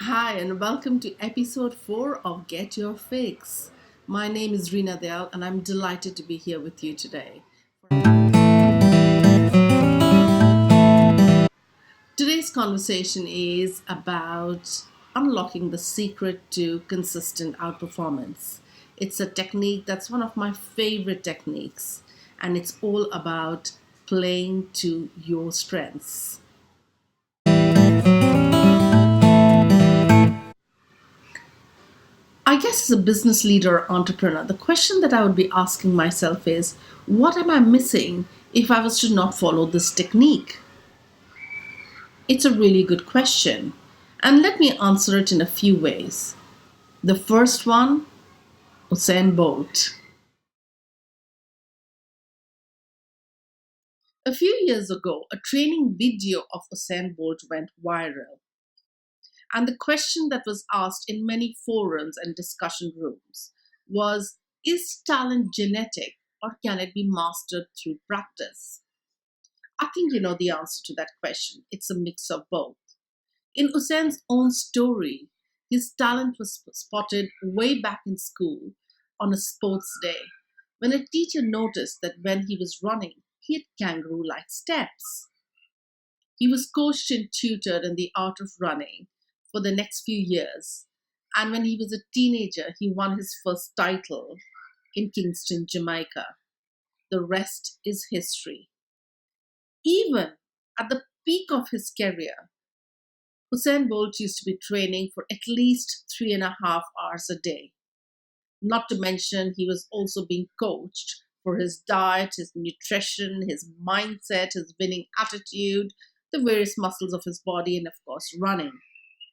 Hi, and welcome to episode 4 of Get Your Fix. My name is Reena Dayal, and I'm delighted to be here with you today. Today's conversation is about unlocking the secret to consistent outperformance. It's a technique that's one of my favorite techniques, and it's all about playing to your strengths. I guess as a business leader or entrepreneur, the question that I would be asking myself is what am I missing if I was to not follow this technique? It's a really good question. And let me answer it in a few ways. The first one, Usain Bolt. A few years ago, a training video of Usain Bolt went viral. And the question that was asked in many forums and discussion rooms was, is talent genetic or can it be mastered through practice? I think you know the answer to that question. It's a mix of both. In Usain's own story, his talent was spotted way back in school on a sports day when a teacher noticed that when he was running, he had kangaroo like steps. He was coached and tutored in the art of running for the next few years. And when he was a teenager, he won his first title in Kingston, Jamaica. The rest is history. Even at the peak of his career, Usain Bolt used to be training for at least 3.5 hours a day. Not to mention, he was also being coached for his diet, his nutrition, his mindset, his winning attitude, the various muscles of his body, and of course, running.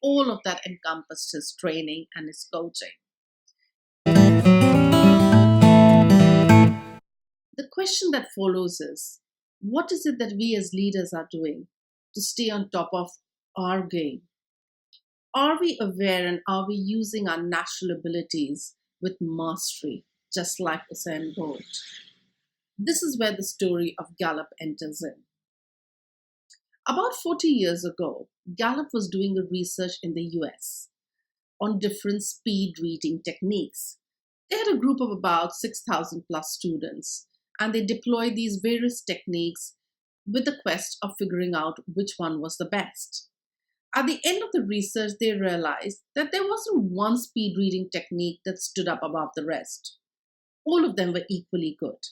All of that encompassed his training and his coaching. The question that follows is what is it that we as leaders are doing to stay on top of our game? Are we aware and are we using our natural abilities with mastery, just like Usain Bolt? This is where the story of Gallup enters in. About 40 years ago, Gallup was doing a research in the US on different speed reading techniques. They had a group of about 6,000 plus students, and they deployed these various techniques with the quest of figuring out which one was the best. At the end of the research, they realized that there wasn't one speed reading technique that stood up above the rest. All of them were equally good.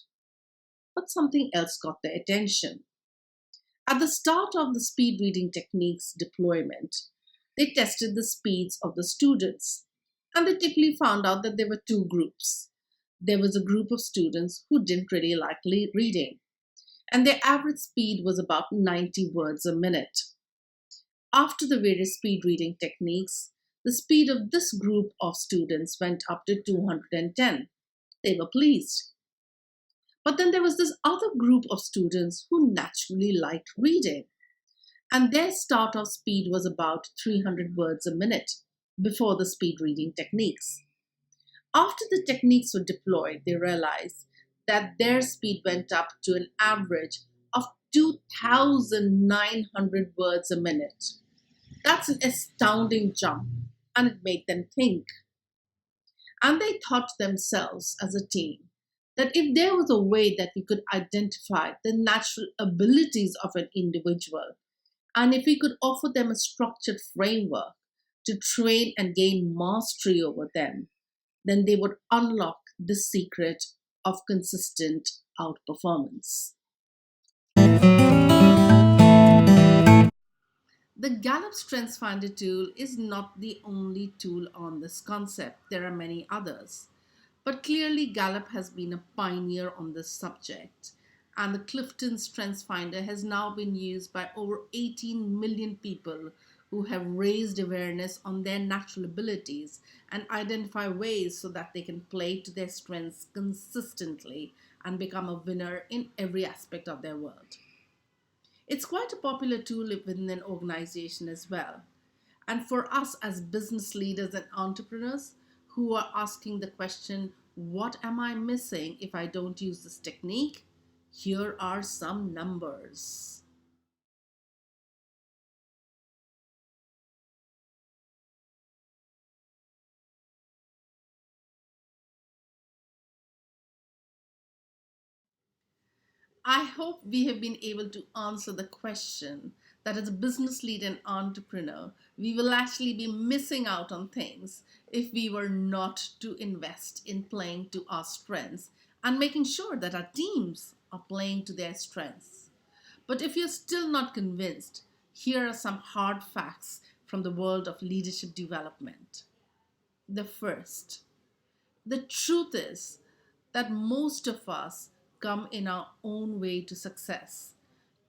But something else got their attention. At the start of the speed reading techniques deployment, they tested the speeds of the students. And they typically found out that there were two groups. There was a group of students who didn't really like reading, and their average speed was about 90 words a minute. After the various speed reading techniques, the speed of this group of students went up to 210. They were pleased. But then there was this other group of students who naturally liked reading, and their start of speed was about 300 words a minute before the speed reading techniques. After the techniques were deployed, they realized that their speed went up to an average of 2,900 words a minute. That's an astounding jump, and it made them think. And they thought to themselves as a team that if there was a way that we could identify the natural abilities of an individual, and if we could offer them a structured framework to train and gain mastery over them, then they would unlock the secret of consistent outperformance. The Gallup Strengths Finder tool is not the only tool on this concept. There are many others. But clearly, Gallup has been a pioneer on this subject. And the Clifton Strengths Finder has now been used by over 18 million people who have raised awareness on their natural abilities and identify ways so that they can play to their strengths consistently and become a winner in every aspect of their world. It's quite a popular tool within an organization as well. And for us as business leaders and entrepreneurs who are asking the question, what am I missing if I don't use this technique? Here are some numbers. I hope we have been able to answer the question that as a business leader and entrepreneur, we will actually be missing out on things if we were not to invest in playing to our strengths and making sure that our teams are playing to their strengths. But if you're still not convinced, here are some hard facts from the world of leadership development. The first, the truth is that most of us come in our own way to success.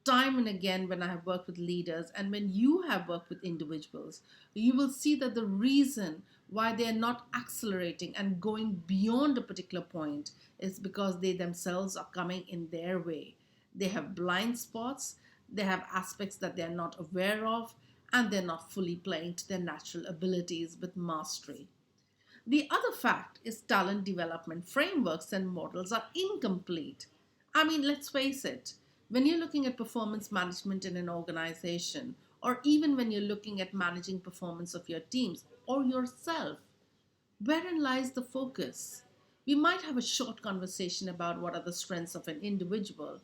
Time and again, when I have worked with leaders and when you have worked with individuals, you will see that the reason why they are not accelerating and going beyond a particular point is because they themselves are coming in their way. They have blind spots, they have aspects that they are not aware of, and they're not fully playing to their natural abilities with mastery. The other fact is talent development frameworks and models are incomplete. I mean, let's face it, when you're looking at performance management in an organization, or even when you're looking at managing performance of your teams or yourself, wherein lies the focus? We might have a short conversation about what are the strengths of an individual,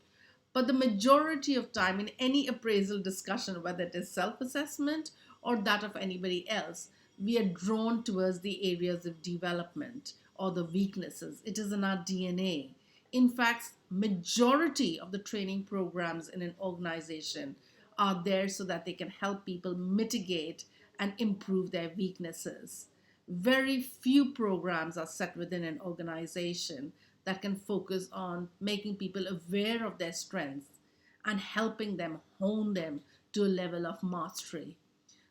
but the majority of time in any appraisal discussion, whether it is self assessment or that of anybody else, we are drawn towards the areas of development or the weaknesses. It is in our DNA. In fact, majority of the training programs in an organization are there so that they can help people mitigate and improve their weaknesses. Very few programs are set within an organization that can focus on making people aware of their strengths and helping them hone them to a level of mastery.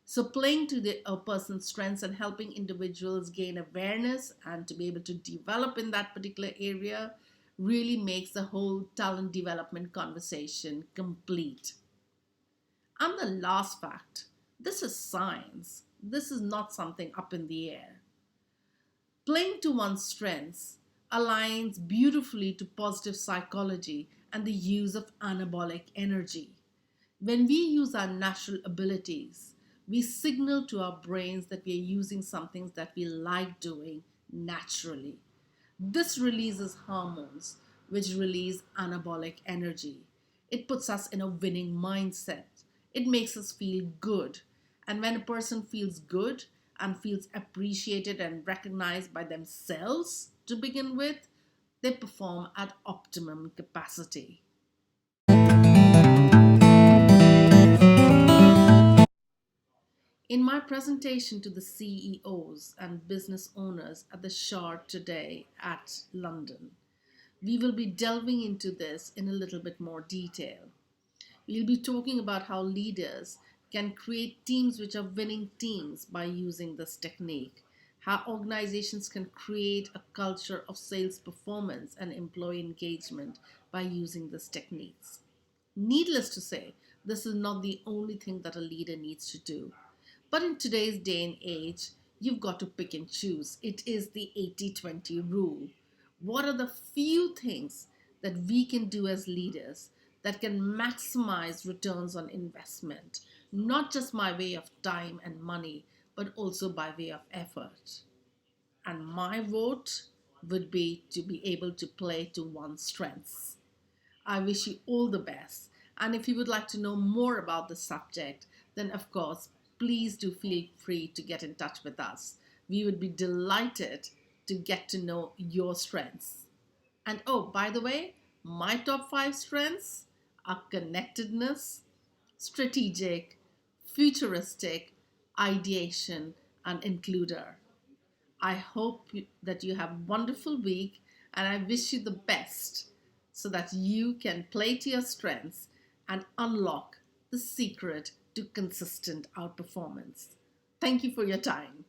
So, playing to a person's strengths and helping individuals gain awareness and to be able to develop in that particular area really makes the whole talent development conversation complete. And the last fact, this is science. This is not something up in the air. Playing to one's strengths aligns beautifully to positive psychology and the use of anabolic energy. When we use our natural abilities, we signal to our brains that we are using something that we like doing naturally. This releases hormones which release anabolic energy. It puts us in a winning mindset. It makes us feel good. And when a person feels good and feels appreciated and recognized by themselves to begin with, they perform at optimum capacity. In my presentation to the CEOs and business owners at the Shard today at London, we will be delving into this in a little bit more detail. We'll be talking about how leaders can create teams which are winning teams by using this technique, how organizations can create a culture of sales performance and employee engagement by using these techniques. Needless to say, this is not the only thing that a leader needs to do. But in today's day and age, you've got to pick and choose. It is the 80-20 rule. What are the few things that we can do as leaders that can maximize returns on investment, not just by way of time and money, but also by way of effort? And my vote would be to be able to play to one's strengths. I wish you all the best. And if you would like to know more about the subject, then of course, please do feel free to get in touch with us. We would be delighted to get to know your strengths. And oh, by the way, my top 5 strengths are connectedness, strategic, futuristic, ideation, and includer. I hope that you have a wonderful week and I wish you the best so that you can play to your strengths and unlock the secret to consistent outperformance. Thank you for your time.